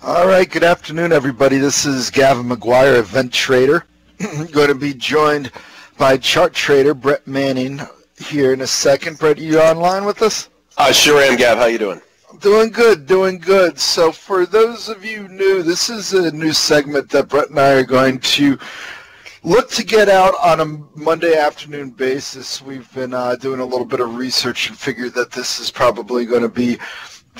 All right, good afternoon, everybody. This is Gavin McGuire, Event Trader. Going to be joined by chart trader Brett Manning here in a second. Brett, are you online with us? I sure am, Gav. How you doing? Doing good, doing good. So for those of you new, this is a new segment that Brett and I are going to look to get out on a Monday afternoon basis. We've been doing a little bit of research and figured that this is probably going to be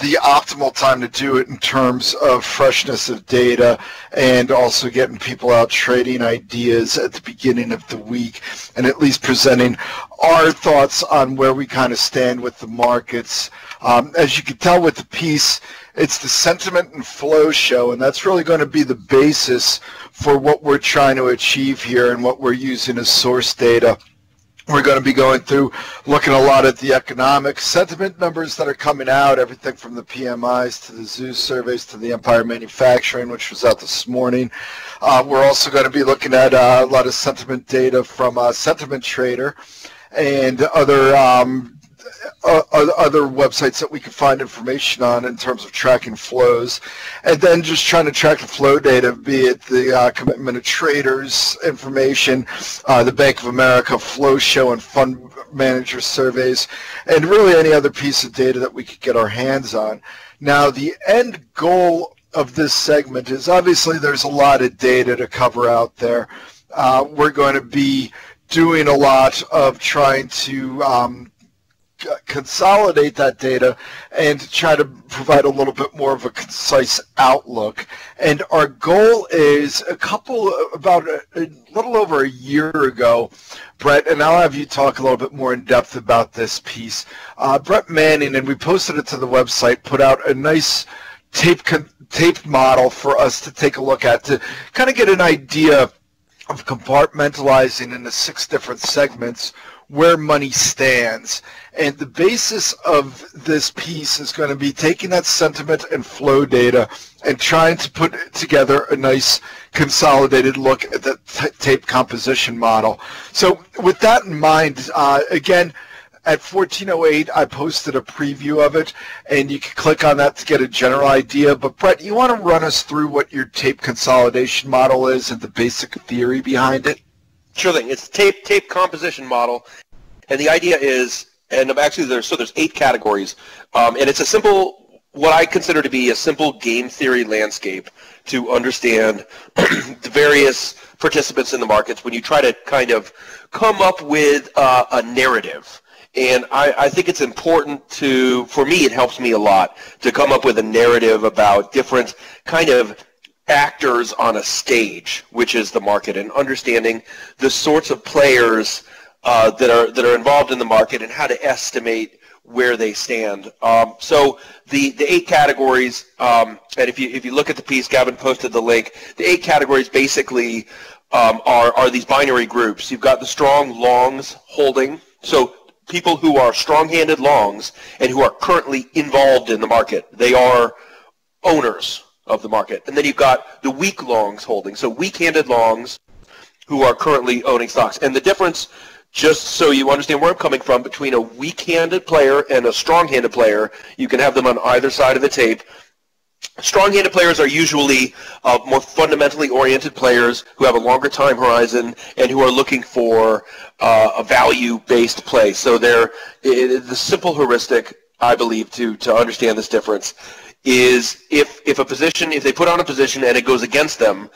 the optimal time to do it in terms of freshness of data and also getting people out trading ideas at the beginning of the week and at least presenting our thoughts on where we kind of stand with the markets. As you can tell with the piece, it's the sentiment and flow show, and that's really going to be the basis for what we're trying to achieve here and what we're using as source data. We're going to be going through, looking a lot at the economic sentiment numbers that are coming out, everything from the PMIs to the zoo surveys to the Empire Manufacturing, which was out this morning. We're also going to be looking at a lot of sentiment data from Sentiment Trader and other websites that we can find information on in terms of tracking flows, and then just trying to track the flow data, be it the commitment of traders information, the Bank of America flow show and fund manager surveys, and really any other piece of data that we could get our hands on. Now, the end goal of this segment is obviously there's a lot of data to cover out there. We're going to be doing a lot of trying to consolidate that data and try to provide a little bit more of a concise outlook. And our goal is about a little over a year ago, Brett, and I'll have you talk a little bit more in depth about this piece. Brett Manning, and we posted it to the website, put out a nice taped model for us to take a look at to kind of get an idea of compartmentalizing into 6 different segments where money stands. And the basis of this piece is going to be taking that sentiment and flow data and trying to put together a nice consolidated look at the tape composition model. So with that in mind, again, at 14:08, I posted a preview of it, and you can click on that to get a general idea. But Brett, you want to run us through what your tape consolidation model is and the basic theory behind it? Sure thing. It's tape composition model, and the idea is, and actually there's 8 categories, and it's a simple, what I consider to be a simple game theory landscape to understand the various participants in the markets when you try to kind of come up with a narrative. And I think it's important for me, it helps me a lot to come up with a narrative about different kind of actors on a stage, which is the market, and understanding the sorts of players that are involved in the market and how to estimate where they stand. So the 8 categories, and if you look at the piece, Gavin posted the link. The 8 categories basically are these binary groups. You've got the strong longs holding, so people who are strong-handed longs and who are currently involved in the market. They are owners of the market. And then you've got the weak longs holding, so weak-handed longs who are currently owning stocks. And the difference, just so you understand where I'm coming from, between a weak-handed player and a strong-handed player, you can have them on either side of the tape. Strong-handed players are usually more fundamentally oriented players who have a longer time horizon and who are looking for a value-based play. So they're the simple heuristic, I believe, to understand this difference is if they put on a position and it goes against them,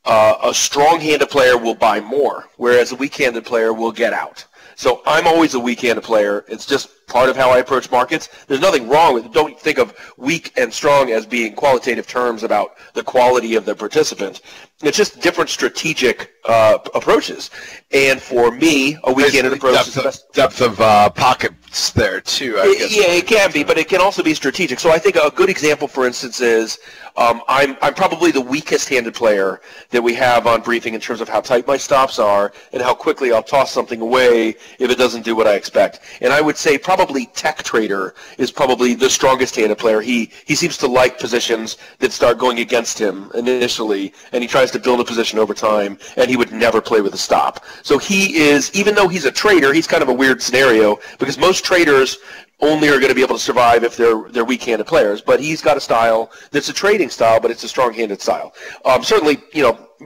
a strong-handed player will buy more, whereas a weak-handed player will get out. So I'm always a weak-handed player. It's just part of how I approach markets. There's nothing wrong with it. Don't think of weak and strong as being qualitative terms about the quality of the participant. It's just different strategic approaches. And for me, a weak-handed approach is the best. Depth of pockets there, too, I guess. Yeah, it can be, but it can also be strategic. So I think a good example, for instance, is I'm probably the weakest-handed player that we have on briefing in terms of how tight my stops are and how quickly I'll toss something away if it doesn't do what I expect. And I would say probably Tech Trader is probably the strongest-handed player. He seems to like positions that start going against him initially, and he tries to build a position over time, and he would never play with a stop. So he is, even though he's a trader, he's kind of a weird scenario because most traders only are going to be able to survive if they're weak-handed players. But he's got a style that's a trading style, but it's a strong-handed style. Certainly,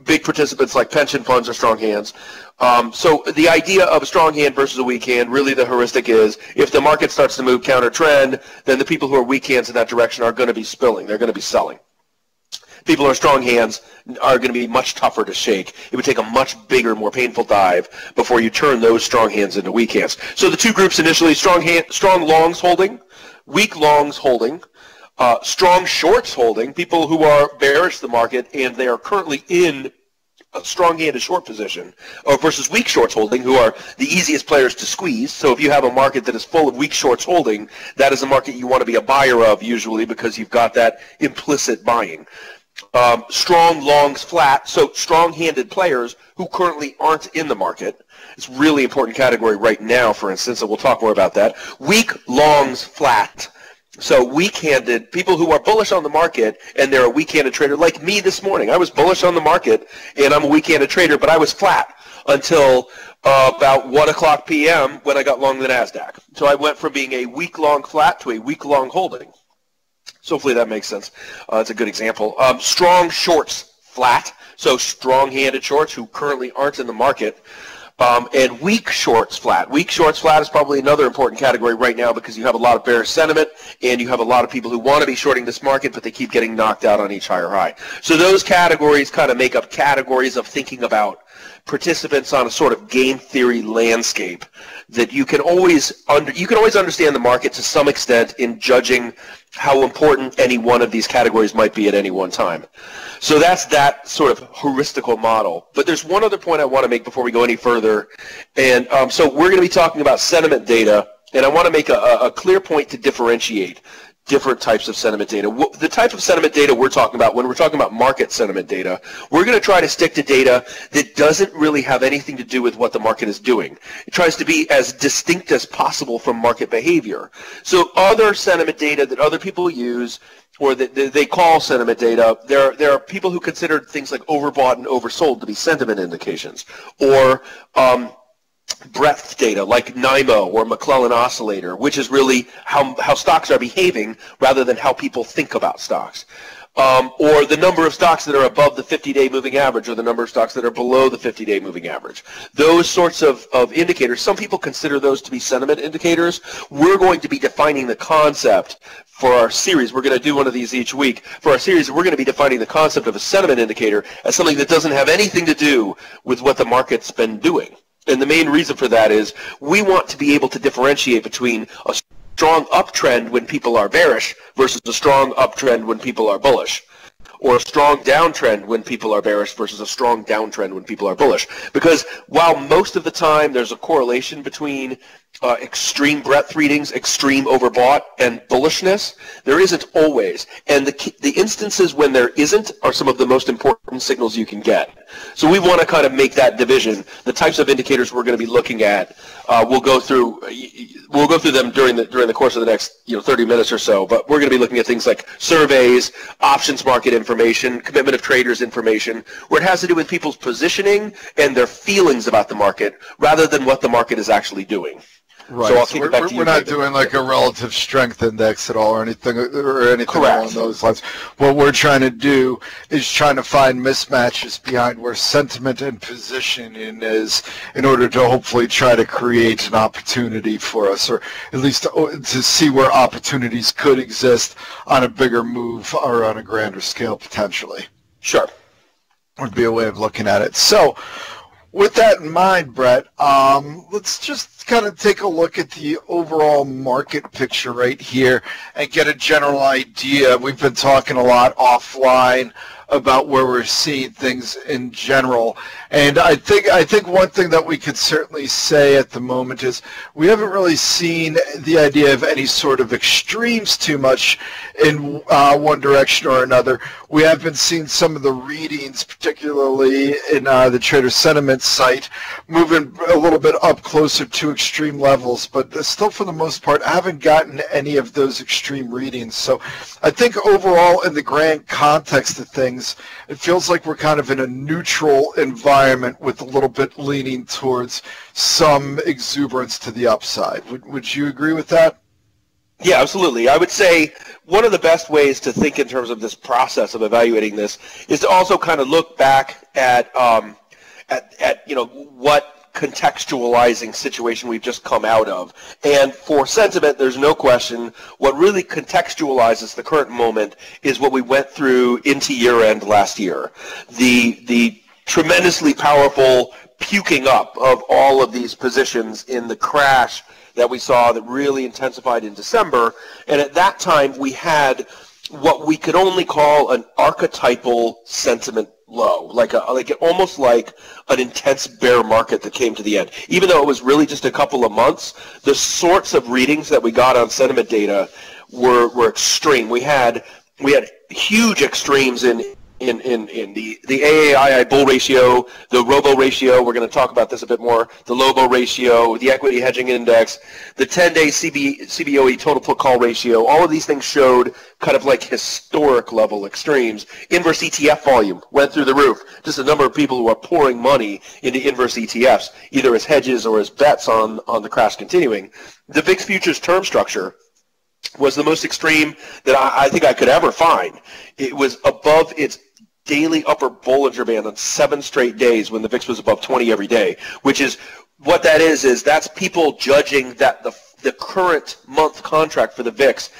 big participants like pension funds are strong hands. So the idea of a strong hand versus a weak hand, really the heuristic is if the market starts to move counter trend, then the people who are weak hands in that direction are going to be spilling. They're going to be selling. People who are strong hands are going to be much tougher to shake. It would take a much bigger, more painful dive before you turn those strong hands into weak hands. So the two groups initially, strong longs holding, weak longs holding, strong shorts holding, people who are bearish the market and they are currently in a strong-handed short position, versus weak shorts holding, who are the easiest players to squeeze. So if you have a market that is full of weak shorts holding, that is a market you want to be a buyer of usually because you've got that implicit buying. Strong longs flat, so strong-handed players who currently aren't in the market. It's a really important category right now, for instance, and we'll talk more about that. Weak longs flat. So weak-handed, people who are bullish on the market and they're a weak-handed trader, like me this morning. I was bullish on the market and I'm a weak-handed trader, but I was flat until about 1 o'clock p.m. when I got long the NASDAQ. So I went from being a week-long flat to a week-long holding. So hopefully that makes sense. It's a good example. Strong shorts flat, so strong-handed shorts who currently aren't in the market. And weak shorts flat. Weak shorts flat is probably another important category right now because you have a lot of bearish sentiment and you have a lot of people who want to be shorting this market, but they keep getting knocked out on each higher high. So those categories kind of make up categories of thinking about participants on a sort of game theory landscape that you can always understand the market to some extent in judging how important any one of these categories might be at any one time. So that's that sort of heuristical model. But there's one other point I want to make before we go any further. And so we're going to be talking about sentiment data, and I want to make a clear point to differentiate different types of sentiment data. The type of sentiment data we're talking about, when we're talking about market sentiment data, we're going to try to stick to data that doesn't really have anything to do with what the market is doing. It tries to be as distinct as possible from market behavior. So other sentiment data that other people use, or that they call sentiment data, there are people who consider things like overbought and oversold to be sentiment indications, or breadth data like NIMO or McClellan Oscillator, which is really how stocks are behaving rather than how people think about stocks. Or the number of stocks that are above the 50-day moving average or the number of stocks that are below the 50-day moving average. Those sorts of indicators, some people consider those to be sentiment indicators. We're going to be defining the concept for our series. We're going to do one of these each week. For our series, we're going to be defining the concept of a sentiment indicator as something that doesn't have anything to do with what the market's been doing. And the main reason for that is we want to be able to differentiate between a strong uptrend when people are bearish versus a strong uptrend when people are bullish, or a strong downtrend when people are bearish versus a strong downtrend when people are bullish. Because while most of the time there's a correlation between extreme breadth readings, extreme overbought, and bullishness, there isn't always. And the instances when there isn't are some of the most important signals you can get. So we want to kind of make that division. The types of indicators we're going to be looking at, we'll go through them during the course of the next 30 minutes or so. But we're going to be looking at things like surveys, options market information, commitment of traders information, where it has to do with people's positioning and their feelings about the market rather than what the market is actually doing. Right. So I'll kick it back to you. We're not doing like a relative strength index at all or anything Correct. along those lines. What we're trying to do is trying to find mismatches behind where sentiment and positioning is in order to hopefully try to create an opportunity for us, or at least to see where opportunities could exist on a bigger move or on a grander scale potentially. Sure. Would be a way of looking at it. So with that in mind, Brett, let's just kind of take a look at the overall market picture right here and get a general idea. We've been talking a lot offline about where we're seeing things in general. And I think one thing that we could certainly say at the moment is we haven't really seen the idea of any sort of extremes too much in one direction or another. We have been seeing some of the readings, particularly in the Trader Sentiment site, moving a little bit up closer to extreme levels, but still for the most part haven't gotten any of those extreme readings. So I think overall in the grand context of things, it feels like we're kind of in a neutral environment with a little bit leaning towards some exuberance to the upside. Would you agree with that? Yeah, absolutely. I would say one of the best ways to think in terms of this process of evaluating this is to also kind of look back at what contextualizing situation we've just come out of. And for sentiment, there's no question what really contextualizes the current moment is what we went through into year-end last year. The tremendously powerful puking up of all of these positions in the crash that we saw that really intensified in December. And at that time, we had what we could only call an archetypal sentiment low, almost like an intense bear market that came to the end. Even though it was really just a couple of months, the sorts of readings that we got on sentiment data were extreme. We had huge extremes in the AAII bull ratio, the robo ratio, we're going to talk about this a bit more, the Lobo ratio, the equity hedging index, the 10-day CBOE total put call ratio. All of these things showed kind of like historic level extremes. Inverse ETF volume went through the roof. Just a number of people who are pouring money into inverse ETFs, either as hedges or as bets on the crash continuing. The VIX futures term structure was the most extreme that I think I could ever find. It was above its daily upper Bollinger Band on 7 straight days when the VIX was above 20 every day, which is what that is that's people judging that the current month contract for the VIX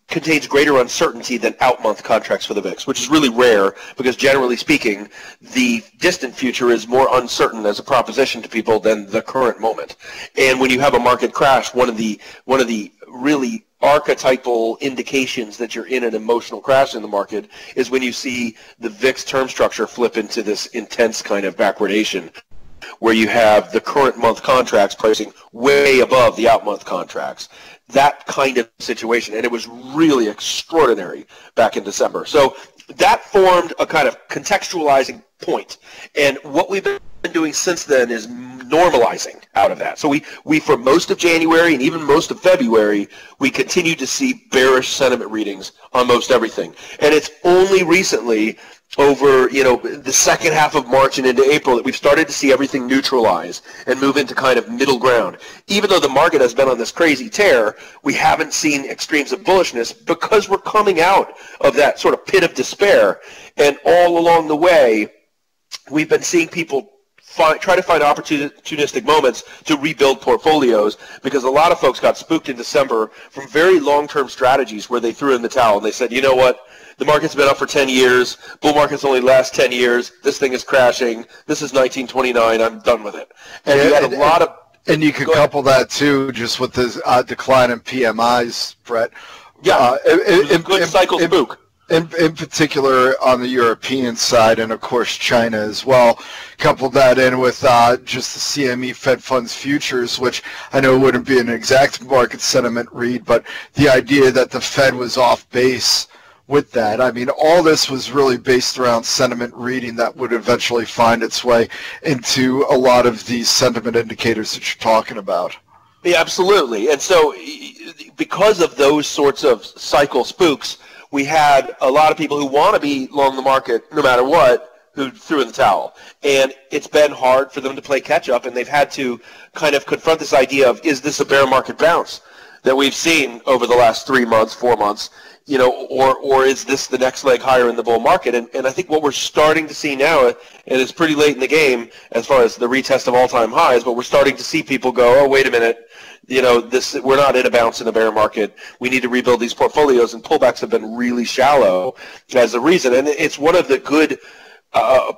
contains greater uncertainty than out-month contracts for the VIX, which is really rare because generally speaking, the distant future is more uncertain as a proposition to people than the current moment. And when you have a market crash, one of the really archetypal indications that you're in an emotional crash in the market is when you see the VIX term structure flip into this intense kind of backwardation where you have the current month contracts pricing way above the out-month contracts. That kind of situation, and it was really extraordinary back in December. So that formed a kind of contextualizing point, and what we've been doing since then is normalizing out of that. So we for most of January and even most of February, we continue to see bearish sentiment readings on most everything, and it's only recently over the second half of March and into April that we've started to see everything neutralize and move into kind of middle ground. Even though the market has been on this crazy tear, we haven't seen extremes of bullishness because we're coming out of that sort of pit of despair. And all along the way, we've been seeing people try to find opportunistic moments to rebuild portfolios because a lot of folks got spooked in December from very long-term strategies where they threw in the towel and they said, you know what? The market's been up for 10 years. Bull markets only last 10 years. This thing is crashing. This is 1929. I'm done with it. And you had a lot of... And you could couple that, too, just with this decline in PMIs, Brett. Yeah, a good cycle spook. In particular on the European side and, of course, China as well. Couple that in with just the CME Fed Funds futures, which I know wouldn't be an exact market sentiment read, but the idea that the Fed was off base with that. I mean, all this was really based around sentiment reading that would eventually find its way into a lot of these sentiment indicators that you're talking about. Yeah, absolutely. And so because of those sorts of cycle spooks, we had a lot of people who want to be long the market no matter what who threw in the towel. And it's been hard for them to play catch up, and they've had to kind of confront this idea of, is this a bear market bounce that we've seen over the last 3 months, 4 months? Or is this the next leg higher in the bull market? And I think what we're starting to see now, and it's pretty late in the game as far as the retest of all-time highs, but we're starting to see people go, oh, wait a minute, we're not in a bounce in a bear market. We need to rebuild these portfolios, and pullbacks have been really shallow as a reason. And it's one of the good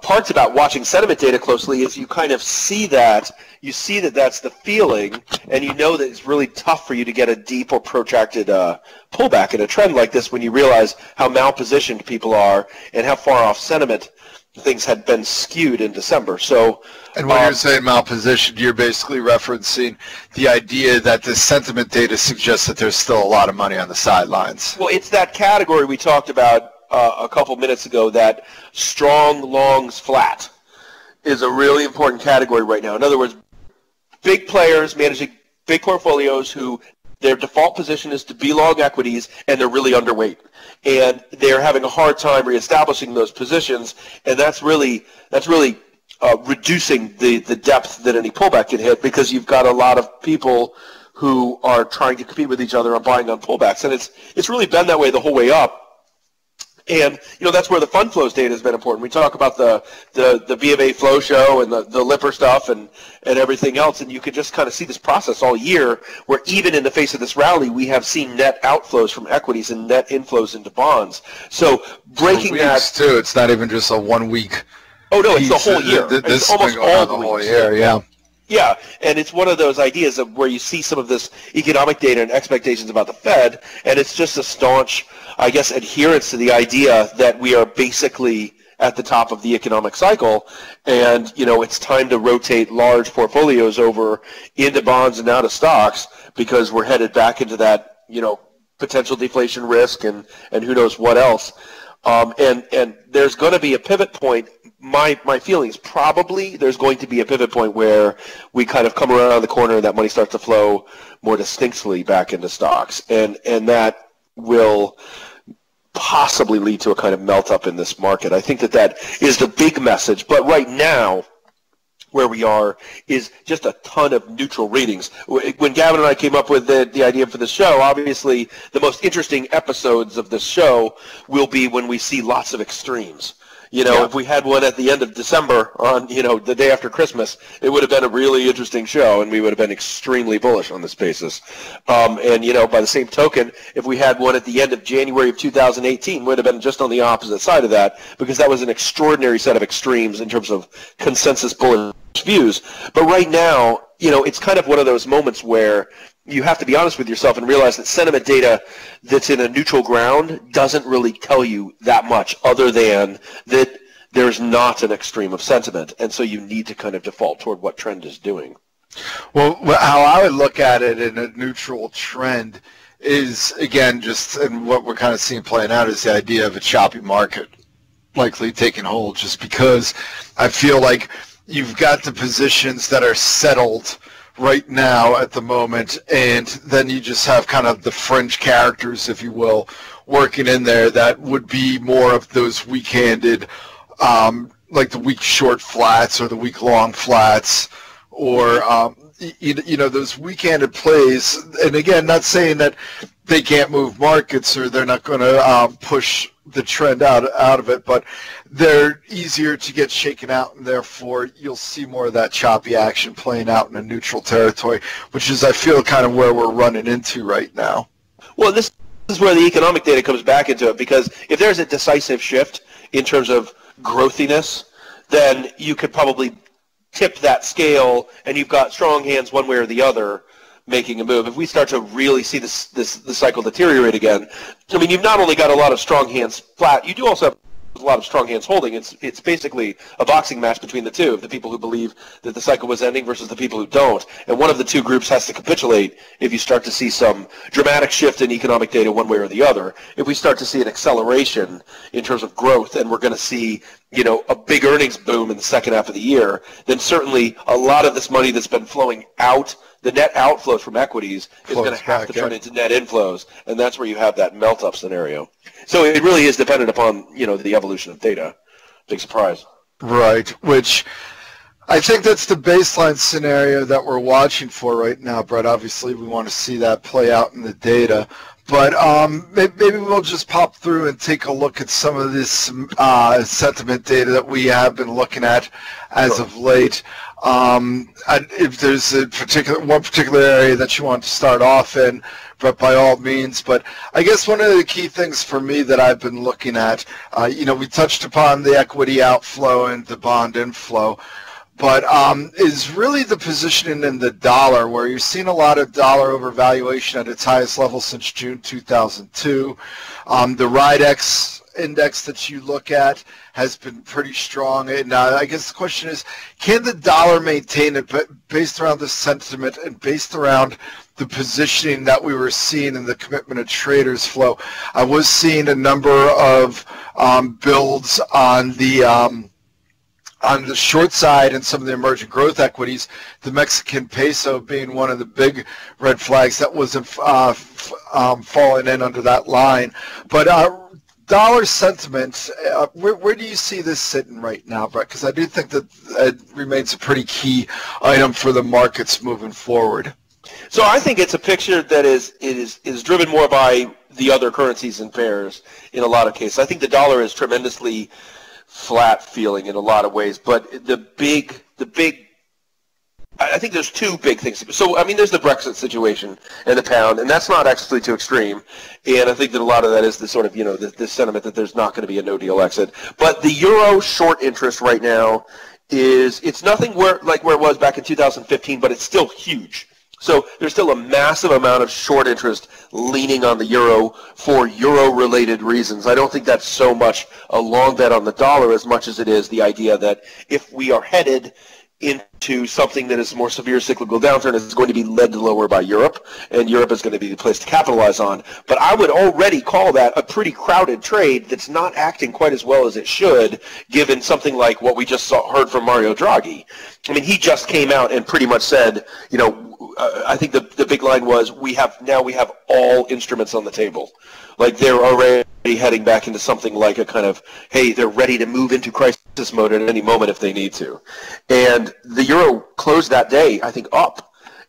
parts about watching sentiment data closely is you kind of see that. You see that that's the feeling, and you know that it's really tough for you to get a deep or protracted pullback in a trend like this when you realize how malpositioned people are and how far off sentiment things had been skewed in December. So, and when you're saying malpositioned, you're basically referencing the idea that the sentiment data suggests that there's still a lot of money on the sidelines. Well, it's that category we talked about a couple minutes ago, that strong longs flat is a really important category right now. In other words, big players managing big portfolios who their default position is to be long equities, and they're really underweight. And they're having a hard time reestablishing those positions, and that's really reducing the depth that any pullback can hit, because you've got a lot of people who are trying to compete with each other on buying on pullbacks. And it's really been that way the whole way up. And, that's where the fund flows data has been important. We talk about the B of A flow show and the Lipper stuff and everything else, and you can just kind of see this process all year where even in the face of this rally, we have seen net outflows from equities and net inflows into bonds. So breaking that... too. It's not even just a 1 week. Oh, no, it's the whole year. It's almost all the whole year, yeah. Yeah, and it's one of those ideas of where you see some of this economic data and expectations about the Fed, and it's just a staunch, I guess, adherence to the idea that we are basically at the top of the economic cycle, and, it's time to rotate large portfolios over into bonds and out of stocks because we're headed back into that, potential deflation risk and who knows what else. And there's going to be a pivot point. My feeling is probably there's going to be a pivot point where we kind of come around the corner and that money starts to flow more distinctly back into stocks. And that will possibly lead to a kind of melt up in this market. I think that is the big message. But right now, where we are is just a ton of neutral readings. When Gavin and I came up with the idea for this show, obviously the most interesting episodes of this show will be when we see lots of extremes. If we had one at the end of December on, the day after Christmas, it would have been a really interesting show, and we would have been extremely bullish on this basis. And, by the same token, if we had one at the end of January of 2018, would have been just on the opposite side of that, because that was an extraordinary set of extremes in terms of consensus bullish views. But right now, it's kind of one of those moments where you have to be honest with yourself and realize that sentiment data that's in a neutral ground doesn't really tell you that much other than that there's not an extreme of sentiment. And so you need to kind of default toward what trend is doing. Well, how I would look at it in a neutral trend is, again, and what we're kind of seeing playing out is the idea of a choppy market likely taking hold, just because I feel like you've got the positions that are settled right now at the moment, and then you just have kind of the fringe characters, if you will, working in there that would be more of those weak-handed, like the weak short flats or the weak long flats, or those weak-handed plays. And again, not saying that they can't move markets or they're not going to push the trend out of it, but they're easier to get shaken out, and therefore you'll see more of that choppy action playing out in a neutral territory, which is, I feel, kind of where we're running into right now. Well, this is where the economic data comes back into it, because if there's a decisive shift in terms of growthiness, then you could probably tip that scale, and you've got strong hands one way or the other making a move. If we start to really see the cycle deteriorate again, I mean, you've not only got a lot of strong hands flat, you do also have a lot of strong hands holding. It's basically a boxing match between the two, the people who believe that the cycle was ending versus the people who don't. And one of the two groups has to capitulate if you start to see some dramatic shift in economic data one way or the other. If we start to see an acceleration in terms of growth, and we're going to see a big earnings boom in the second half of the year, then certainly a lot of this money that's been flowing out, the net outflows from equities, is going to have to turn into net inflows, and that's where you have that melt-up scenario. So it really is dependent upon, the evolution of data. Big surprise. Right, which I think that's the baseline scenario that we're watching for right now, Brett. Obviously, we want to see that play out in the data. But maybe we'll just pop through and take a look at some of this sentiment data that we have been looking at as of late. If there's one particular area that you want to start off in, but by all means. But I guess one of the key things for me that I've been looking at, we touched upon the equity outflow and the bond inflow, but is really the positioning in the dollar, where you're seeing a lot of dollar overvaluation at its highest level since June 2002. The RIDEX index that you look at has been pretty strong, and I guess the question is, can the dollar maintain it based around the sentiment and based around the positioning that we were seeing in the commitment of traders flow? I was seeing a number of builds on the short side and some of the emerging growth equities, the Mexican peso being one of the big red flags that wasn't falling in under that line. But dollar sentiment, where do you see this sitting right now, Brett? Because I do think that it remains a pretty key item for the markets moving forward. So I think it's a picture that is driven more by the other currencies and pairs in a lot of cases. I think the dollar is tremendously flat feeling in a lot of ways, but I think there's two big things. So, I mean, there's the Brexit situation and the pound, and that's not actually too extreme. And I think that a lot of that is the sort of, this sentiment that there's not going to be a no-deal exit. But the euro short interest right now it's nothing like where it was back in 2015, but it's still huge. So there's still a massive amount of short interest leaning on the euro for euro-related reasons. I don't think that's so much a long bet on the dollar as much as it is the idea that if we are headed into something that is more severe cyclical downturn, it's going to be led lower by Europe, and Europe is going to be the place to capitalize on. But I would already call that a pretty crowded trade that's not acting quite as well as it should, given something like what we just heard from Mario Draghi. I mean, he just came out and pretty much said, I think the big line was, we have all instruments on the table. Like, they're already heading back into something like a kind of, hey, they're ready to move into crisis mode at any moment if they need to. And the euro closed that day, I think, up.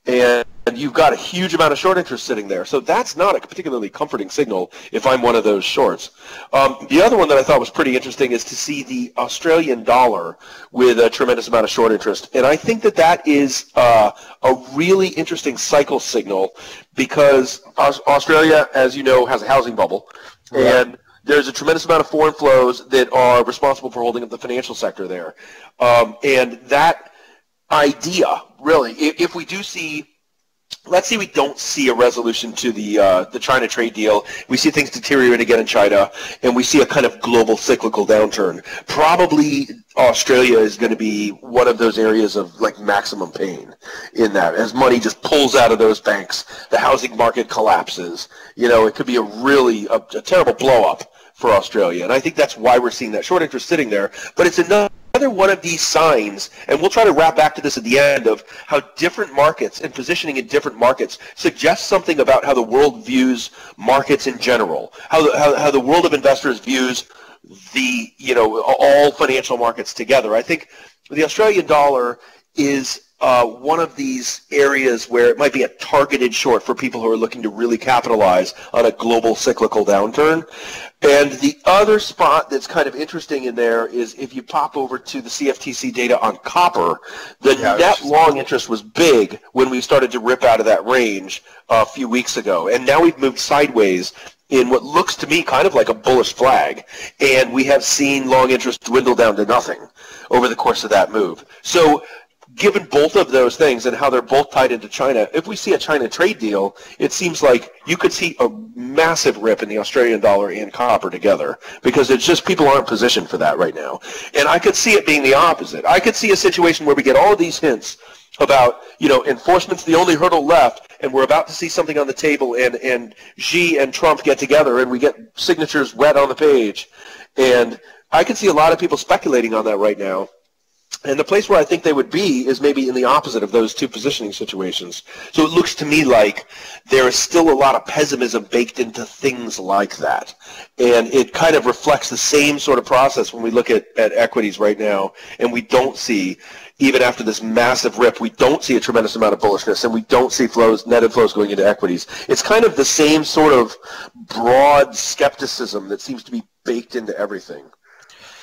And you've got a huge amount of short interest sitting there. So that's not a particularly comforting signal if I'm one of those shorts. The other one that I thought was pretty interesting is to see the Australian dollar with a tremendous amount of short interest. And I think that is a really interesting cycle signal because Australia, as you know, has a housing bubble. Right. And there's a tremendous amount of foreign flows that are responsible for holding up the financial sector there. And that idea, really, if we do see, let's say we don't see a resolution to the China trade deal, we see things deteriorate again in China, and we see a kind of global cyclical downturn, probably Australia is going to be one of those areas of like maximum pain in that. As money just pulls out of those banks, the housing market collapses. It could be a terrible blow-up for Australia. And I think that's why we're seeing that short interest sitting there. But it's another one of these signs, and we'll try to wrap back to this at the end, of how different markets and positioning in different markets suggests something about how the world views markets in general, how the world of investors views all financial markets together. I think the Australian dollar is one of these areas where it might be a targeted short for people who are looking to really capitalize on a global cyclical downturn. And the other spot that's kind of interesting in there is if you pop over to the CFTC data on copper, the net long interest was big when we started to rip out of that range a few weeks ago. And now we've moved sideways in what looks to me kind of like a bullish flag. And we have seen long interest dwindle down to nothing over the course of that move. So given both of those things and how they're both tied into China, if we see a China trade deal, it seems like you could see a massive rip in the Australian dollar and copper together because it's just people aren't positioned for that right now. And I could see it being the opposite. I could see a situation where we get all of these hints about, enforcement's the only hurdle left, and we're about to see something on the table, and Xi and Trump get together, and we get signatures wet on the page. And I could see a lot of people speculating on that right now. And the place where I think they would be is maybe in the opposite of those two positioning situations. So it looks to me like there is still a lot of pessimism baked into things like that. And it kind of reflects the same sort of process when we look at equities right now, and we don't see, even after this massive rip, we don't see a tremendous amount of bullishness, and we don't see net inflows going into equities. It's kind of the same sort of broad skepticism that seems to be baked into everything.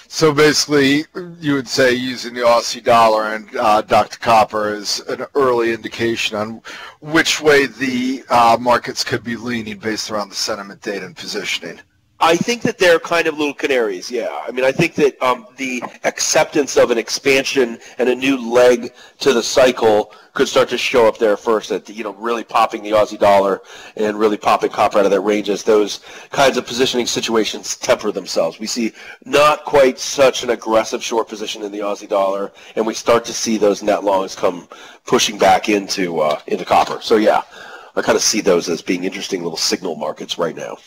So basically, you would say using the Aussie dollar and Dr. Copper as an early indication on which way the markets could be leaning based around the sentiment data and positioning. I think that they're kind of little canaries, yeah. I mean, I think that the acceptance of an expansion and a new leg to the cycle could start to show up there first, at really popping the Aussie dollar and really popping copper out of that range as those kinds of positioning situations temper themselves. We see not quite such an aggressive short position in the Aussie dollar, and we start to see those net longs come pushing back into copper. So yeah, I kind of see those as being interesting little signal markets right now.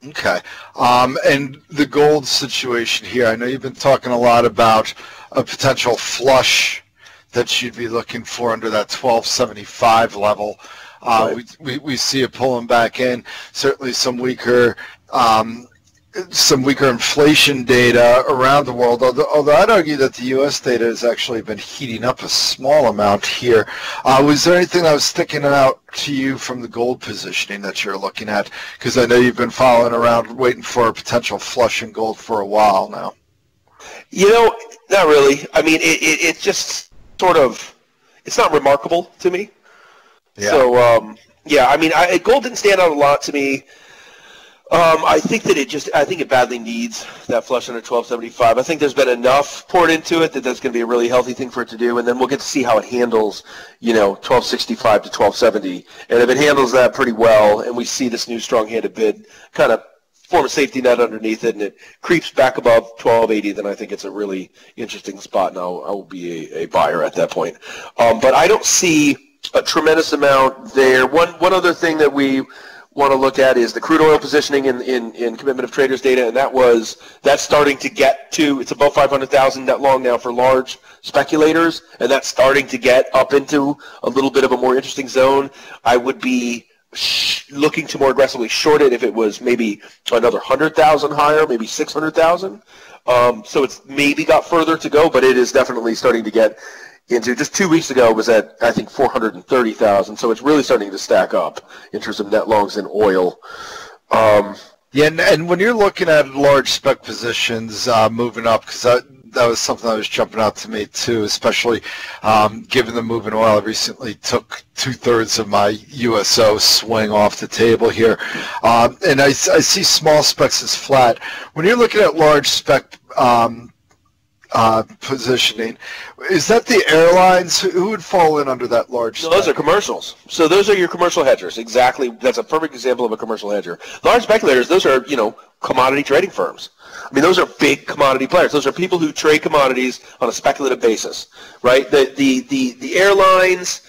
Okay. And the gold situation here, I know you've been talking a lot about a potential flush that you'd be looking for under that 1275 level. We see it pulling back in. Certainly some weaker some weaker inflation data around the world, although I'd argue that the U.S. data has actually been heating up a small amount here. Was there anything that was sticking out to you from the gold positioning that you're looking at? Because I know you've been following around waiting for a potential flush in gold for a while now. You know, not really. I mean, it's just sort of, it's not remarkable to me. Yeah. So, yeah, I mean, gold didn't stand out a lot to me. I think that I think it badly needs that flush under 1275. I think there's been enough poured into it that that's going to be a really healthy thing for it to do, and then we'll get to see how it handles, 1265 to 1270. And if it handles that pretty well, and we see this new strong-handed bid kind of form a safety net underneath it, and it creeps back above 1280, then I think it's a really interesting spot, and I will be a buyer at that point. But I don't see a tremendous amount there. One other thing that we want to look at is the crude oil positioning in commitment of traders data, and that's starting to get to, it's above 500,000 net long now for large speculators, and that's starting to get up into a little bit of a more interesting zone. I would be looking to more aggressively short it if it was maybe another 100,000 higher, maybe 600,000. So it's maybe got further to go, but it is definitely starting to get into, just 2 weeks ago it was at, I think, 430,000, so it's really starting to stack up in terms of net longs in oil. Yeah, and when you're looking at large spec positions moving up, because that was something that was jumping out to me too, especially given the move in oil. I recently took 2/3 of my USO swing off the table here, and I see small specs as flat. When you're looking at large spec positioning, is that the airlines? Who would fall in under that large spec? No, those are commercials. So those are your commercial hedgers. Exactly. That's a perfect example of a commercial hedger. Large speculators, those are, commodity trading firms. I mean, those are big commodity players. Those are people who trade commodities on a speculative basis, right? The airlines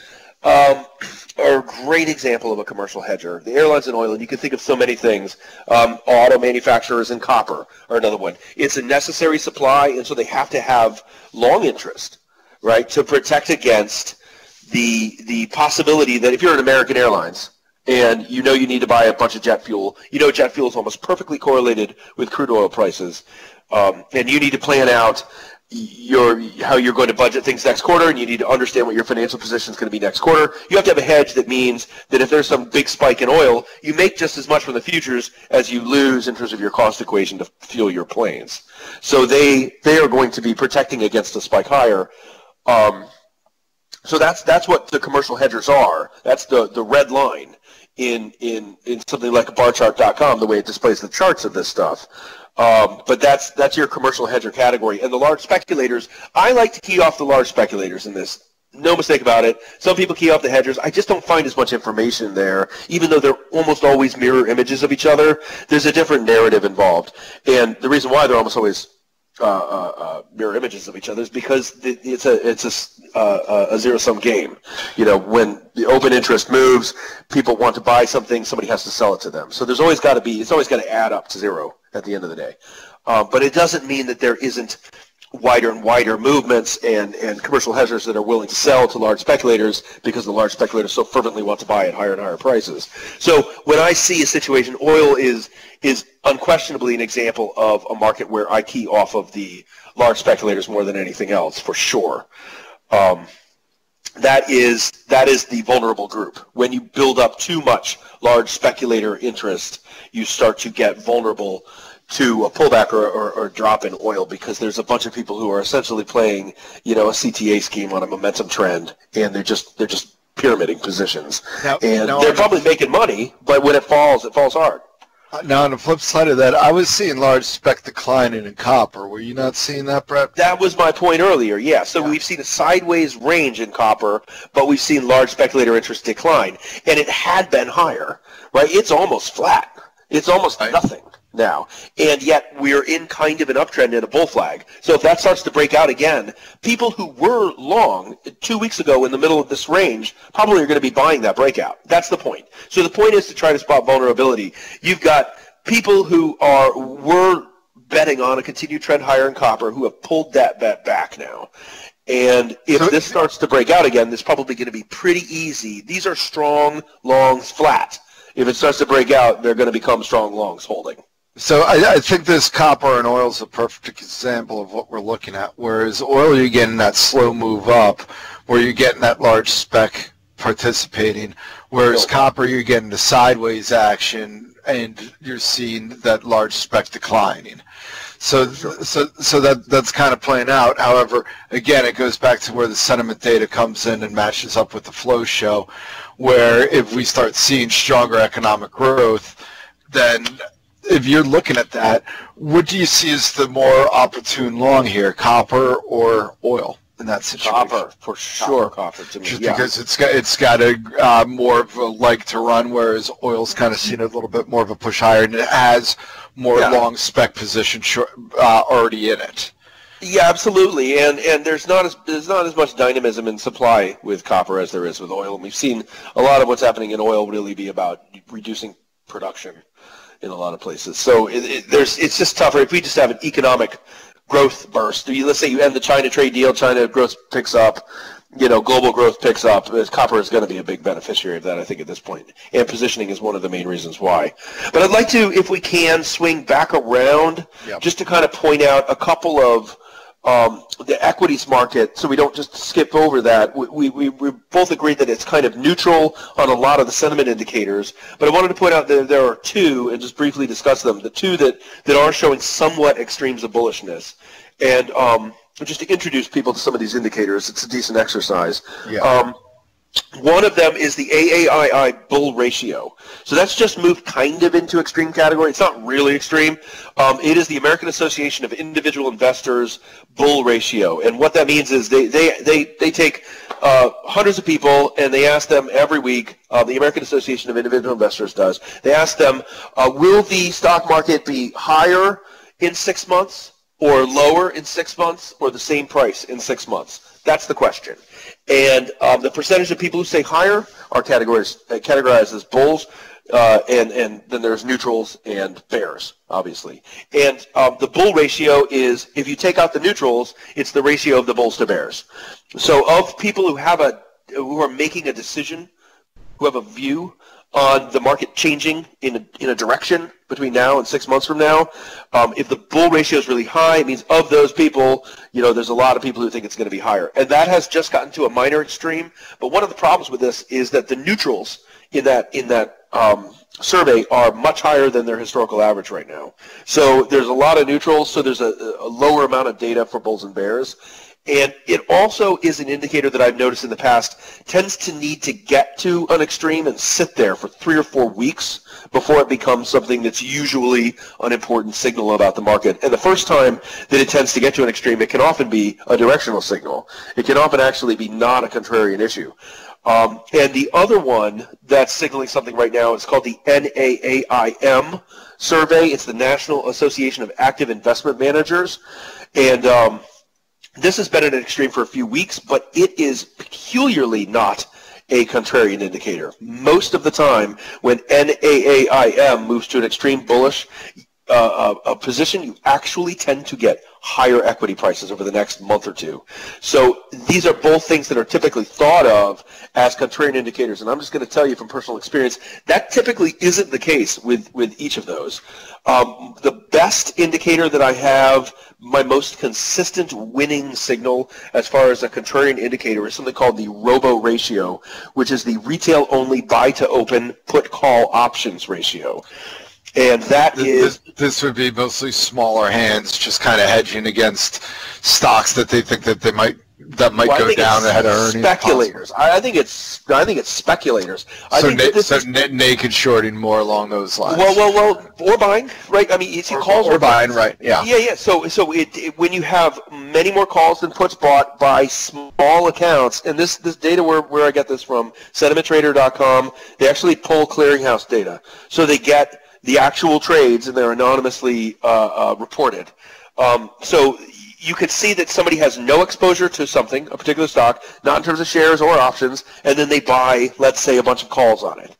are a great example of a commercial hedger. The airlines and oil, and you can think of so many things. Auto manufacturers and copper are another one. It's a necessary supply, and so they have to have long interest, right, to protect against the possibility that if you're an American Airlines and you need to buy a bunch of jet fuel, jet fuel is almost perfectly correlated with crude oil prices, and you need to plan out how you're going to budget things next quarter, and you need to understand what your financial position is going to be next quarter. You have to have a hedge that means that if there's some big spike in oil, you make just as much from the futures as you lose in terms of your cost equation to fuel your planes. So they are going to be protecting against a spike higher. So that's what the commercial hedgers are. That's the red line in something like barchart.com, the way it displays the charts of this stuff. But that's your commercial hedger category. And the large speculators, I like to key off the large speculators in this. No mistake about it. Some people key off the hedgers. I just don't find as much information there. Even though they're almost always mirror images of each other, there's a different narrative involved. And the reason why they're almost always mirror images of each other is because it's a zero-sum game. When the open interest moves, people want to buy something, somebody has to sell it to them. So it's always got to add up to zero at the end of the day. But it doesn't mean that there isn't wider and wider movements and commercial hedgers that are willing to sell to large speculators because the large speculators so fervently want to buy at higher and higher prices. So when I see a situation, oil is unquestionably an example of a market where I key off of the large speculators more than anything else, for sure. That is the vulnerable group. When you build up too much large speculator interest, you start to get vulnerable to a pullback or drop in oil, because there's a bunch of people who are essentially playing, a CTA scheme on a momentum trend, and they're just pyramiding positions. They're probably making money, but when it falls hard. Now, on the flip side of that, I was seeing large spec declining in copper. Were you not seeing that, Brett? That was my point earlier, yeah. So we've seen a sideways range in copper, but we've seen large speculator interest decline. And it had been higher, right? It's almost flat. It's almost nothing now. And yet we're in kind of an uptrend in a bull flag. So if that starts to break out again, people who were long 2 weeks ago in the middle of this range probably are going to be buying that breakout. That's the point. So the point is to try to spot vulnerability. You've got people who were betting on a continued trend higher in copper who have pulled that bet back now. And if this starts to break out again, it's probably going to be pretty easy. These are strong longs flat. If it starts to break out, they're going to become strong longs holding. So I think this copper and oil is a perfect example of what we're looking at. Whereas oil, you're getting that slow move up, where you're getting that large spec participating. Whereas copper, you're getting the sideways action, and you're seeing that large spec declining. So that's kind of playing out. However, again, it goes back to where the sentiment data comes in and matches up with the flow show, where if we start seeing stronger economic growth, then if you're looking at that, what do you see as the more opportune long here, copper or oil in that situation? Copper, for sure. Copper to me. Just because it's got a more of a leg to run, whereas oil's kind of seen a little bit more of a push higher, and it has more long spec position already in it. Yeah, absolutely, and there's not as much dynamism in supply with copper as there is with oil, and we've seen a lot of what's happening in oil really be about reducing production in a lot of places. So it's just tougher. If we just have an economic growth burst, let's say you end the China trade deal, China growth picks up, global growth picks up, copper is going to be a big beneficiary of that, I think, at this point. And positioning is one of the main reasons why. But I'd like to, if we can, swing back around just to kind of point out a couple of the equities market, so we don't just skip over that. We both agreed that it's kind of neutral on a lot of the sentiment indicators, but I wanted to point out that there are two, and just briefly discuss them, the two that are showing somewhat extremes of bullishness. And just to introduce people to some of these indicators, it's a decent exercise. One of them is the AAII bull ratio. So that's just moved kind of into extreme category. It's not really extreme. It is the American Association of Individual Investors bull ratio. And what that means is they take hundreds of people and they ask them every week, the American Association of Individual Investors does, they ask them, will the stock market be higher in 6 months or lower in 6 months or the same price in 6 months? That's the question. And the percentage of people who say higher are categorized as bulls, and then there's neutrals and bears, obviously. And the bull ratio is, if you take out the neutrals, it's the ratio of the bulls to bears. So of people who are making a decision, who have a view on the market changing in a direction between now and 6 months from now, if the bull ratio is really high, it means of those people, there's a lot of people who think it's going to be higher. And that has just gotten to a minor extreme. But one of the problems with this is that the neutrals in that survey are much higher than their historical average right now. So there's a lot of neutrals, so there's a lower amount of data for bulls and bears. And it also is an indicator that I've noticed in the past tends to need to get to an extreme and sit there for 3 or 4 weeks before it becomes something that's usually an important signal about the market. And the first time that it tends to get to an extreme, it can often be a directional signal. It can often actually be not a contrarian issue. And the other one that's signaling something right now is called the NAAIM survey. It's the National Association of Active Investment Managers. And this has been at an extreme for a few weeks, but it is peculiarly not a contrarian indicator. Most of the time, when NAAIM moves to an extreme bullish position, you actually tend to get higher equity prices over the next month or two. So these are both things that are typically thought of as contrarian indicators. And I'm just going to tell you from personal experience, that typically isn't the case with each of those. The best indicator that I have, my most consistent winning signal as far as a contrarian indicator, is something called the robo ratio, which is the retail only buy to open put call options ratio. And that this would be mostly smaller hands just kind of hedging against stocks that they think that they might go down ahead of earnings. Speculators. I think it's speculators. So naked shorting more along those lines. Well, or buying, right? I mean, it's calls or buying, right? Yeah. Yeah. So when you have many more calls than puts bought by small accounts, and this data where I get this from, sentimenttrader.com, they actually pull clearinghouse data, so they get the actual trades and they're anonymously reported. So you could see that somebody has no exposure to something, a particular stock, not in terms of shares or options, and then they buy, let's say, a bunch of calls on it.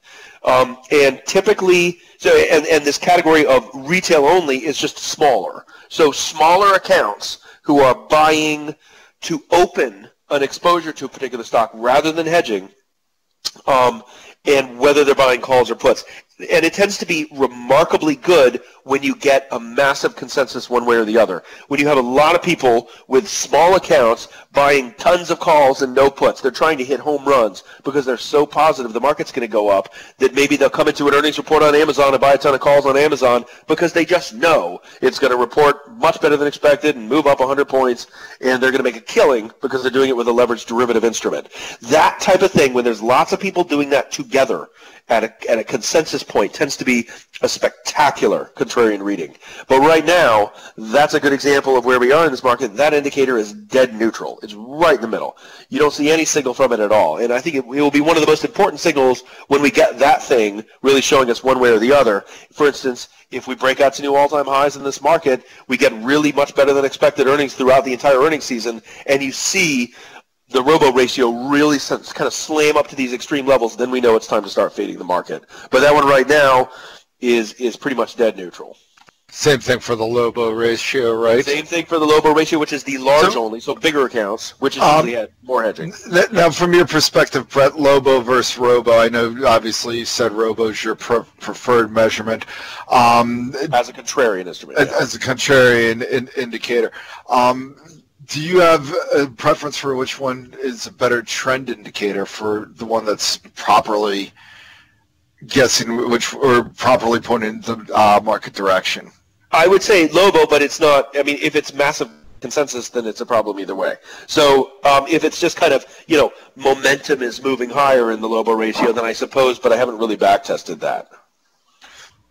And typically, and this category of retail only is just smaller. So smaller accounts who are buying to open an exposure to a particular stock rather than hedging, and whether they're buying calls or puts. And it tends to be remarkably good when you get a massive consensus one way or the other. When you have a lot of people with small accounts buying tons of calls and no puts, they're trying to hit home runs because they're so positive the market's going to go up that maybe they'll come into an earnings report on Amazon and buy a ton of calls on Amazon because they just know it's going to report much better than expected and move up 100 points, and they're going to make a killing because they're doing it with a leveraged derivative instrument. That type of thing, when there's lots of people doing that together at a consensus point, tends to be a spectacular contrarian reading. But right now, that's a good example of where we are in this market. That indicator is dead neutral. It's right in the middle. You don't see any signal from it at all. And I think it will be one of the most important signals when we get that thing really showing us one way or the other. For instance, if we break out to new all-time highs in this market, we get really much better than expected earnings throughout the entire earnings season, and you see the robo ratio really kind of slam up to these extreme levels, then we know it's time to start fading the market. But that one right now is pretty much dead neutral. Same thing for the Lobo ratio, right? Same thing for the Lobo ratio, which is the large only, so bigger accounts, which is usually more hedging. Now, from your perspective, Brett, Lobo versus Robo, I know obviously you said Robo is your preferred measurement. As a contrarian instrument. As a contrarian indicator. Do you have a preference for which one is a better trend indicator for the one that's properly guessing which or properly pointing the market direction? I would say Lobo, but it's not. I mean, if it's massive consensus, then it's a problem either way. So if it's just kind of, momentum is moving higher in the Lobo ratio, then I suppose, but I haven't really back tested that.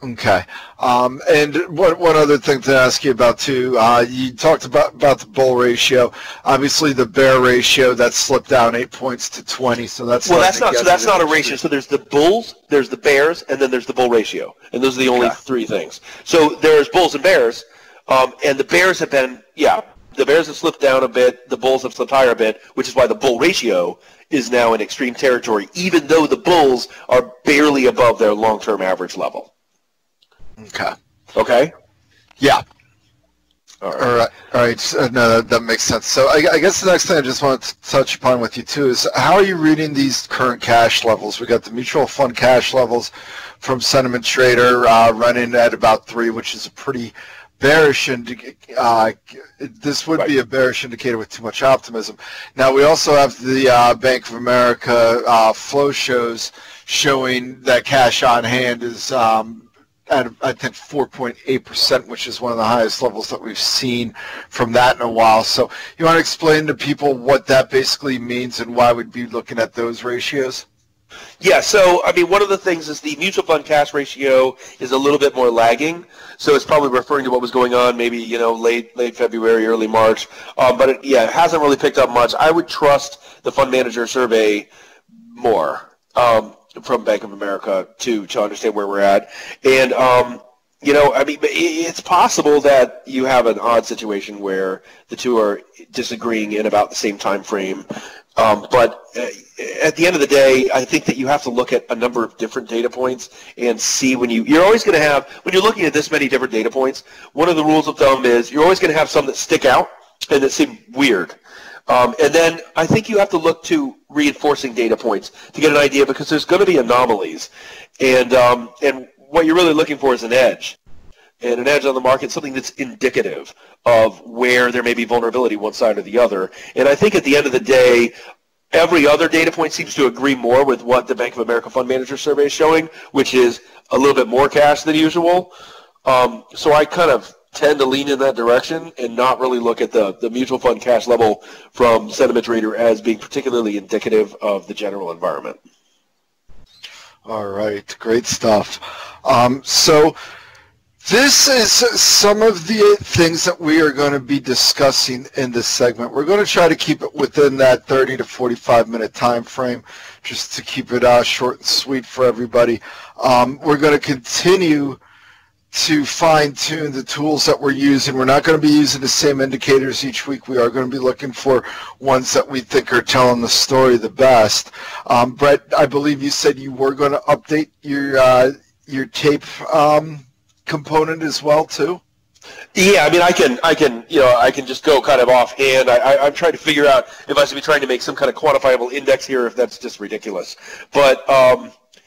Okay. And one other thing to ask you about too, you talked about the bull ratio. Obviously the bear ratio, that slipped down 8 points to 20, so that's that's not a ratio. So there's the bulls, there's the bears, and then there's the bull ratio. And those are the only three things. So there's bulls and bears, and the bears have been, the bears have slipped down a bit, the bulls have slipped higher a bit, which is why the bull ratio is now in extreme territory, even though the bulls are barely above their long-term average level. Okay. Yeah. All right. No, that makes sense. So I guess the next thing I just want to touch upon with you too is how are you reading these current cash levels? We got the mutual fund cash levels from Sentiment Trader running at about 3, which is a pretty bearish this would be a bearish indicator with too much optimism. Now we also have the Bank of America flow shows showing that cash on hand is at, I think, 4.8%, which is one of the highest levels that we've seen from that in a while. So you want to explain to people what that basically means and why we'd be looking at those ratios? Yeah, so, I mean, one of the things is the mutual fund cash ratio is a little bit more lagging. So it's probably referring to what was going on maybe, late February, early March. But it hasn't really picked up much. I would trust the fund manager survey more. From Bank of America to understand where we're at. And, it's possible that you have an odd situation where the two are disagreeing in about the same time frame. But at the end of the day, I think that you have to look at a number of different data points and see you're always going to have, when you're looking at this many different data points, one of the rules of thumb is you're always going to have some that stick out and that seem weird. And then I think you have to look to reinforcing data points to get an idea, because there's going to be anomalies. And what you're really looking for is an edge. And an edge on the market, something that's indicative of where there may be vulnerability one side or the other. And I think at the end of the day, every other data point seems to agree more with what the Bank of America Fund Manager Survey is showing, which is a little bit more cash than usual. So I kind of tend to lean in that direction and not really look at the mutual fund cash level from Sentiment Trader as being particularly indicative of the general environment. All right, great stuff. So this is some of the things that we are going to be discussing in this segment. We're going to try to keep it within that 30 to 45 minute time frame, just to keep it short and sweet for everybody. We're going to continue to fine-tune the tools that we're using. We're not going to be using the same indicators each week. We are going to be looking for ones that we think are telling the story the best. Brett, I believe you said you were going to update your tape component as well too. Yeah, I mean, I can just go kind of offhand. I'm trying to figure out if I should be trying to make some kind of quantifiable index here, if that's just ridiculous. But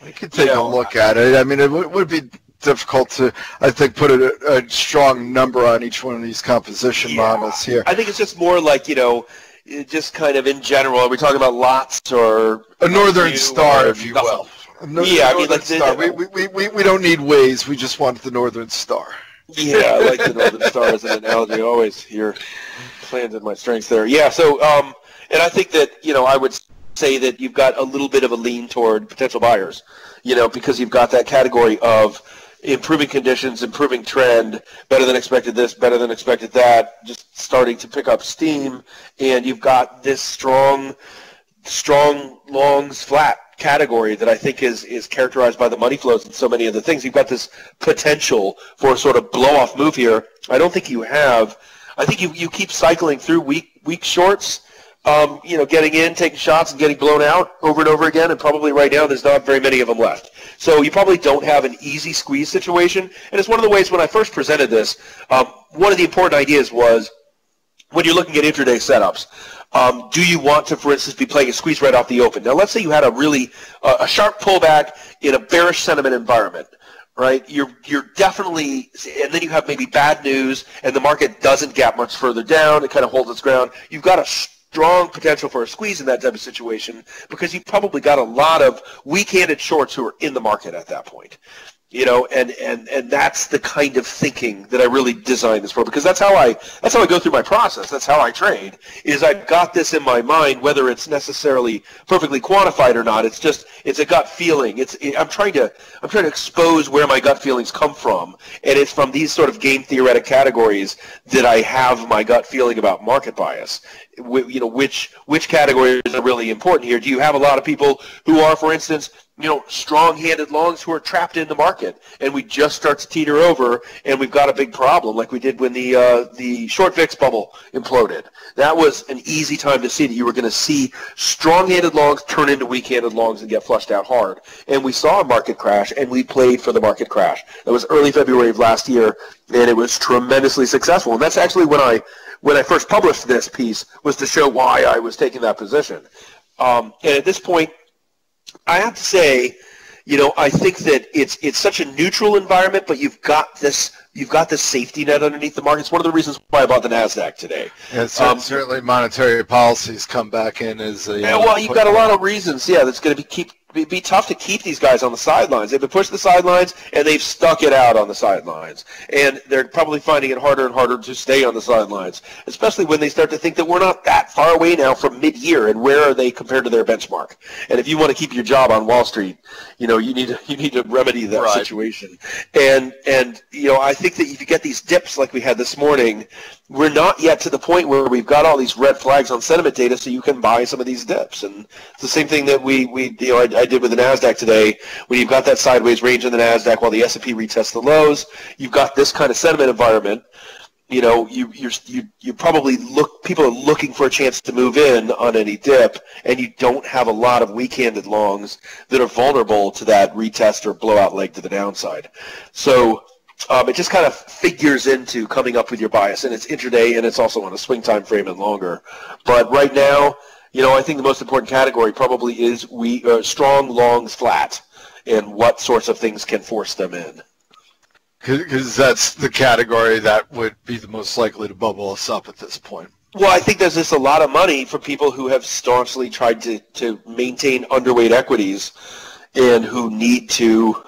We could take a look at it. I mean, it would be difficult to, I think, put a strong number on each one of these composition models here. I think it's just more like, just kind of in general. Are we talking about lots or a northern star, if you will? Yeah, I mean, like star. We don't need ways. We just want the northern star. Yeah, I like the northern star as an analogy. Always, you're playing to my strengths there. Yeah. So, and I think that I would say that you've got a little bit of a lean toward potential buyers, because you've got that category of improving conditions, improving trend, better than expected this, better than expected that, just starting to pick up steam, and you've got this strong longs flat category that I think is characterized by the money flows and so many other things. You've got this potential for a sort of blow-off move here. I don't think you have. I think you keep cycling through weak shorts, getting in, taking shots, and getting blown out over and over again, and probably right now there's not very many of them left. So you probably don't have an easy squeeze situation, and it's one of the ways when I first presented this, one of the important ideas was when you're looking at intraday setups, do you want to, for instance, be playing a squeeze right off the open? Now, let's say you had a really a sharp pullback in a bearish sentiment environment, right? You're definitely, and then you have maybe bad news, and the market doesn't gap much further down. It kind of holds its ground. You've got a strong potential for a squeeze in that type of situation because you've probably got a lot of weak-handed shorts who are in the market at that point. And that's the kind of thinking that I really designed this for, because that's how I go through my process. That's how I trade. Is I've got this in my mind, whether it's necessarily perfectly quantified or not. It's a gut feeling. I'm trying to expose where my gut feelings come from, and it's from these sort of game theoretic categories that I have my gut feeling about market bias. Which categories are really important here? Do you have a lot of people who are, for instance, strong-handed longs who are trapped in the market, and we just start to teeter over, and we've got a big problem, like we did when the short VIX bubble imploded. That was an easy time to see that you were going to see strong-handed longs turn into weak-handed longs and get flushed out hard. And we saw a market crash, and we played for the market crash. That was early February of last year, and it was tremendously successful. And that's actually when I first published this piece, was to show why I was taking that position. And at this point, I have to say, I think that it's such a neutral environment, but you've got this safety net underneath the market. It's one of the reasons why I bought the NASDAQ today. Yeah, certainly monetary policies come back in as a... well, you've got a lot of reasons, that's going to be tough to keep these guys on the sidelines. They've been pushed to the sidelines, and they've stuck it out on the sidelines. And they're probably finding it harder and harder to stay on the sidelines, especially when they start to think that we're not that far away now from mid-year, and where are they compared to their benchmark? And if you want to keep your job on Wall Street, you need to remedy that situation. And I think that if you get these dips like we had this morning, we're not yet to the point where we've got all these red flags on sentiment data, so you can buy some of these dips. And it's the same thing that I did with the NASDAQ today. When you've got that sideways range in the NASDAQ while the S&P retests the lows, you've got this kind of sentiment environment. You probably people are looking for a chance to move in on any dip, and you don't have a lot of weak-handed longs that are vulnerable to that retest or blowout leg to the downside. So it just kind of figures into coming up with your bias, and it's intraday, and it's also on a swing time frame and longer. But right now, I think the most important category probably is strong longs flat, and what sorts of things can force them in. Because that's the category that would be the most likely to bubble us up at this point. Well, I think there's just a lot of money for people who have staunchly tried to maintain underweight equities and who need to,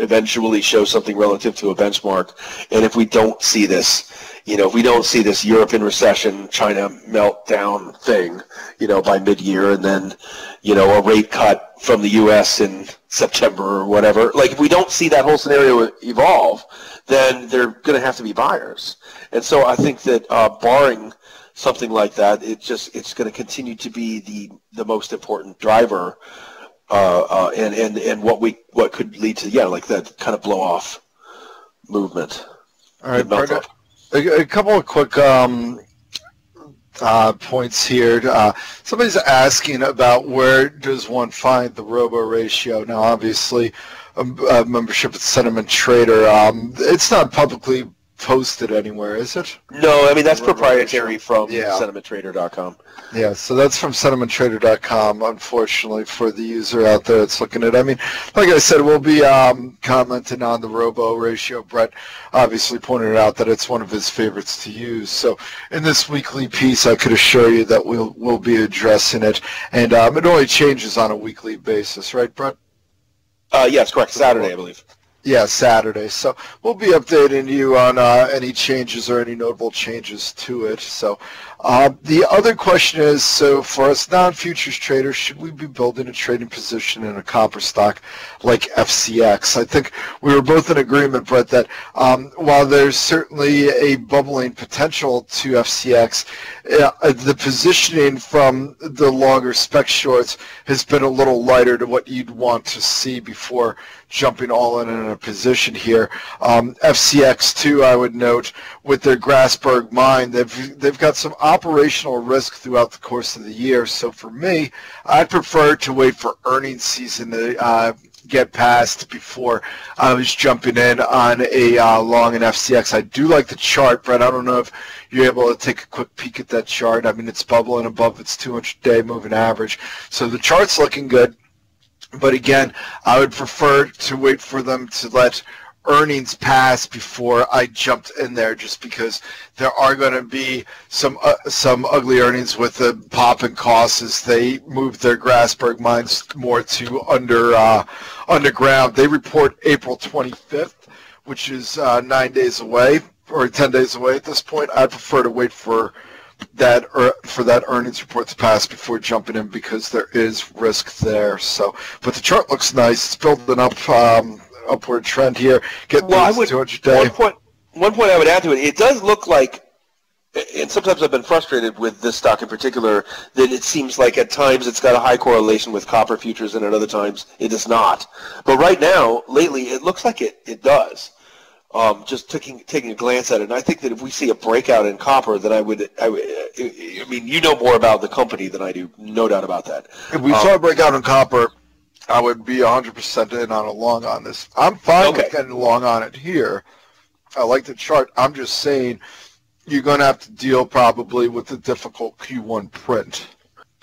eventually show something relative to a benchmark. And if we don't see this, if we don't see this European recession, China meltdown thing, by mid-year, and then, a rate cut from the U.S. in September or whatever, like if we don't see that whole scenario evolve, then they're going to have to be buyers. And so I think that barring something like that, it's going to continue to be the most important driver, and what could lead to like that kind of blow off movement. All right, Bart, a couple of quick points here. Somebody's asking about where does one find the robo ratio. Now, obviously, membership at Sentiment Trader, it's not publicly posted anywhere, is it? No, I mean, that's proprietary from Yeah. sentimenttrader.com. Yeah, so that's from sentimenttrader.com, unfortunately, for the user out there that's looking at it. I mean, like I said, we'll be commenting on the robo ratio. Brett obviously pointed out that it's one of his favorites to use. So in this weekly piece, I could assure you that we'll be addressing it. And it only changes on a weekly basis, right, Brett? Yes, correct. Saturday, I believe. Yeah, Saturday. So we'll be updating you on any changes or any notable changes to it. So the other question is, so for us non-futures traders, should we be building a trading position in a copper stock like FCX? I think we were both in agreement, Brett, that while there's certainly a bubbling potential to FCX, the positioning from the longer spec shorts has been a little lighter to what you'd want to see before jumping all in a position here. FCX2, I would note, with their Grasberg mine, they've got some operational risk throughout the course of the year. So for me, I'd prefer to wait for earnings season to get past before I was jumping in on a long in FCX. I do like the chart, Brett. I don't know if you're able to take a quick peek at that chart. I mean, it's bubbling above its 200-day moving average. So the chart's looking good. But again, I would prefer to wait for them to let earnings pass before I jumped in there, just because there are going to be some ugly earnings with the pop in costs as they move their Grasberg mines more to underground. They report April 25th, which is 9 days away, or 10 days away at this point. I'd prefer to wait for that earnings report to pass before jumping in, because there is risk there. So, but the chart looks nice. It's building up upward trend here. One point I would add to it. It does look like, and sometimes I've been frustrated with this stock in particular, that it seems like at times it's got a high correlation with copper futures, and at other times it does not. But right now, lately, it looks like it does. Just taking a glance at it, and I think that if we see a breakout in copper, then I mean, you know more about the company than I do, no doubt about that. If we saw a breakout in copper, I would be 100% in on a long on this. I'm fine with getting long on it here. I like the chart. I'm just saying you're going to have to deal probably with a difficult Q1 print.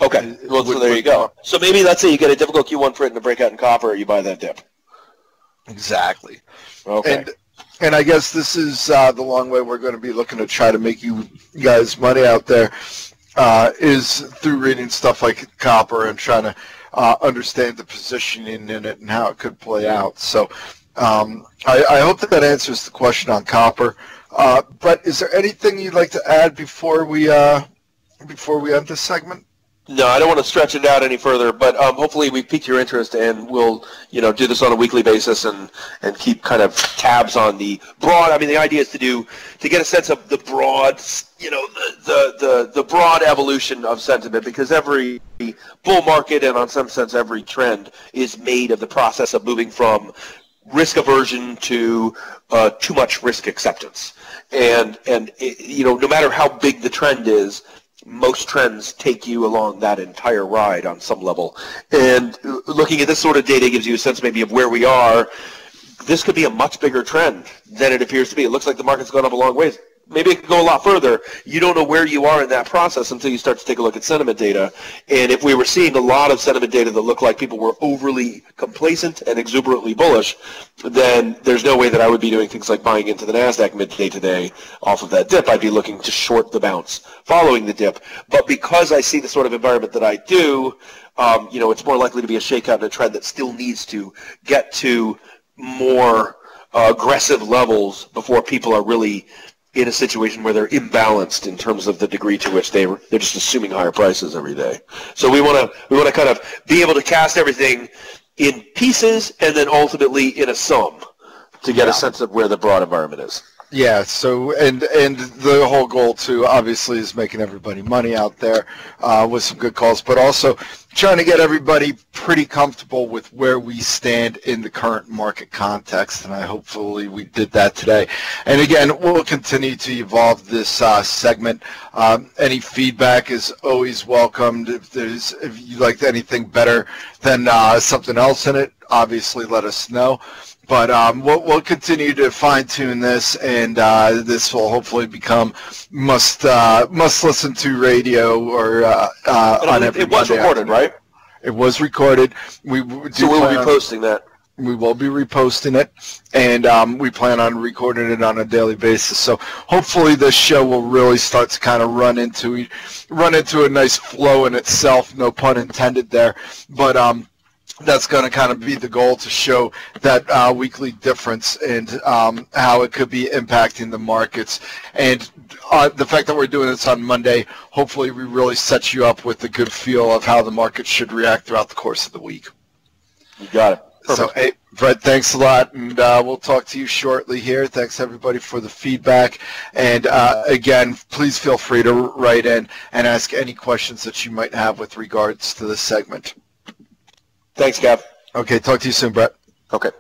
Okay, well, so there you go. So maybe let's say you get a difficult Q1 print and a breakout in copper, you buy that dip. Exactly. Okay. And I guess this is the long way we're going to be looking to try to make you guys money out there, is through reading stuff like copper and trying to understand the positioning in it and how it could play out. So I hope that answers the question on copper. But is there anything you'd like to add before we end this segment? No, I don't want to stretch it out any further, but hopefully we piqued your interest, and we'll, do this on a weekly basis and keep kind of tabs on the broad. I mean, the idea is to get a sense of the broad, the broad evolution of sentiment, because every bull market and, in some sense, every trend is made of the process of moving from risk aversion to too much risk acceptance, and no matter how big the trend is, most trends take you along that entire ride on some level. And looking at this sort of data gives you a sense maybe of where we are. This could be a much bigger trend than it appears to be. It looks like the market's gone up a long ways. Maybe it could go a lot further. You don't know where you are in that process until you start to take a look at sentiment data. And if we were seeing a lot of sentiment data that looked like people were overly complacent and exuberantly bullish, then there's no way that I would be doing things like buying into the NASDAQ midday today off of that dip. I'd be looking to short the bounce following the dip. But because I see the sort of environment that I do, it's more likely to be a shakeout in a trend that still needs to get to more aggressive levels before people are really in a situation where they're imbalanced in terms of the degree to which they're just assuming higher prices every day. So we want to kind of be able to cast everything in pieces and then ultimately in a sum to get a sense of where the broad environment is. Yeah, so and the whole goal too obviously is making everybody money out there with some good calls, but also trying to get everybody pretty comfortable with where we stand in the current market context, and hopefully we did that today. And again, we'll continue to evolve this segment. Any feedback is always welcomed. If you liked anything better than something else in it, obviously let us know. But we'll continue to fine-tune this, and this will hopefully become must-listen to radio or on every It was Monday recorded, afternoon. right? It was recorded. So we'll be posting that. We will be reposting it, and we plan on recording it on a daily basis. So hopefully this show will really start to kind of run into a nice flow in itself, no pun intended there. But that's going to kind of be the goal, to show that weekly difference and how it could be impacting the markets. And the fact that we're doing this on Monday, hopefully we really set you up with a good feel of how the market should react throughout the course of the week. You got it. Perfect. So, hey, Brett, thanks a lot, and we'll talk to you shortly here. Thanks, everybody, for the feedback. And, again, please feel free to write in and ask any questions that you might have with regards to this segment. Thanks, Gav. Okay, talk to you soon, Brett. Okay.